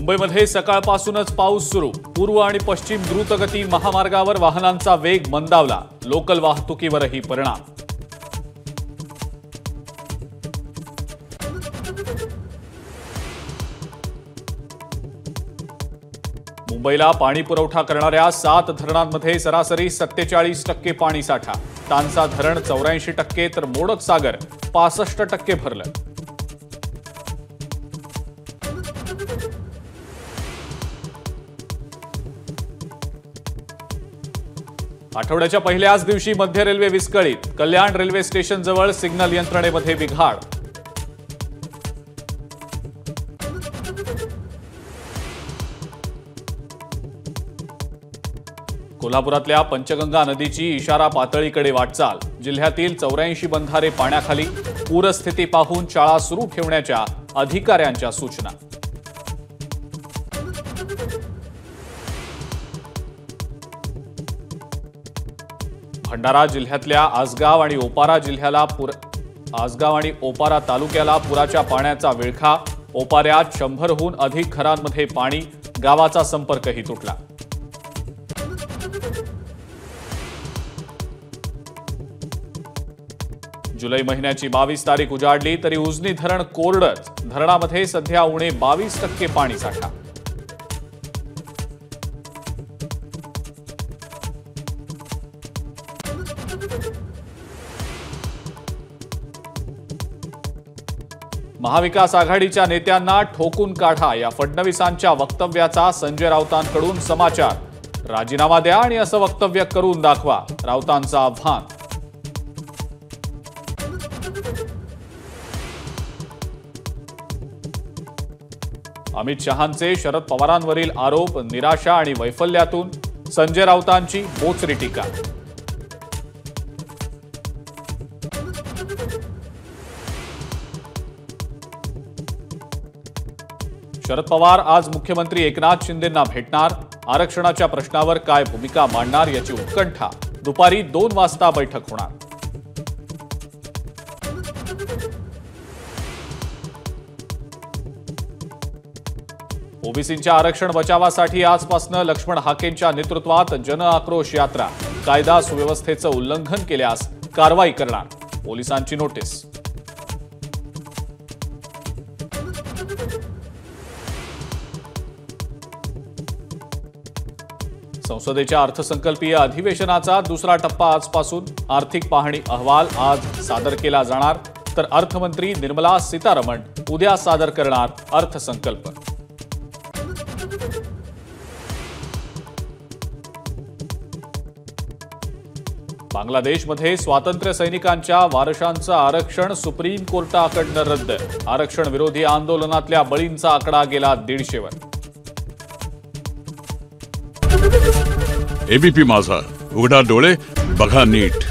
मुंबईमध्ये सकाळपासूनच पाऊस सुरू। पूर्व आणि पश्चिम द्रुतगती महामार्गावर वाहनांचा वेग मंदावला। लोकल वाहतुकीवरही परिणाम। मुंबईला पाणी पुरवठा करणाऱ्या 7 धरणांमध्ये सरासरी 47% पाणी साठा। तानसा धरण 84% तर मोडक सागर 65% भरलं। आठवड्याच्या पहिल्याच दिवशी मध्य रेल्वे विस्कळीत। कल्याण रेल्वे स्टेशन जवळ सिग्नल यंत्रणेमध्ये बिघाड। कोल्हापुरातल्या पंचगंगा नदीची इशारा पातळीकडे वाटचाल। जिल्ह्यातील 84 बंधारे पाण्याखाली। पूरस्थिती पाहून शाळा सुरू ठेवण्याच्या अधिकाऱ्यांच्या सूचना। भंडारा जिल्ह्यातल्या आसगाव आणि ओपारा तालुक्याला पुराच्या पाण्याचा विळखा। ओपाऱ्यात 100हून अधिक घरांमध्ये पाणी। गावाचा संपर्कही तुटला। जुलै महिन्याची 22 तारीख उजाडली तरी उजनी धरण कोरडच। धरणामध्ये सध्या उणे 22% पाणी साठा। महाविकास आघाडीच्या नेत्यांना ठोकून काढा या फडणवीसांच्या वक्तव्याचा संजय राऊतांकडून समाचार। राजीनामा द्या आणि असं वक्तव्य करून दाखवा, राऊतांचं आव्हान। अमित शहांचे शरद पवारांवरील आरोप निराशा आणि वैफल्यातून। संजय राऊतांची बोचरी टीका। शरद पवार आज मुख्यमंत्री एकनाथ शिंदेंना भेटणार। आरक्षणाच्या प्रश्नावर काय भूमिका मांडणार याची उत्कंठा। दुपारी 2 वाजता बैठक होणार। ओबीसींच्या आरक्षण बचावासाठी आजपासून लक्ष्मण हाकेंच्या नेतृत्वात जन आक्रोश यात्रा। कायदा सुव्यवस्थेचं उल्लंघन केल्यास कारवाई करणार। पोलिसांची नोटीस। संसदेच्या अर्थसंकल्पीय अधिवेशनाचा दुसरा टप्पा आजपासून। आर्थिक पाहणी अहवाल आज सादर केला जाणार, तर अर्थमंत्री निर्मला सीतारमण उद्या सादर करणार अर्थसंकल्प। बांगलादेशमध्ये स्वातंत्र्य सैनिकांच्या वारसांचं आरक्षण सुप्रीम कोर्टाकडून रद्द। आरक्षण विरोधी आंदोलनातल्या बळींचा आकडा गेला 150 वर। एबीपी माझा, उघडा डोळे बघा नीट।